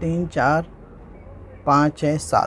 3 4 5 6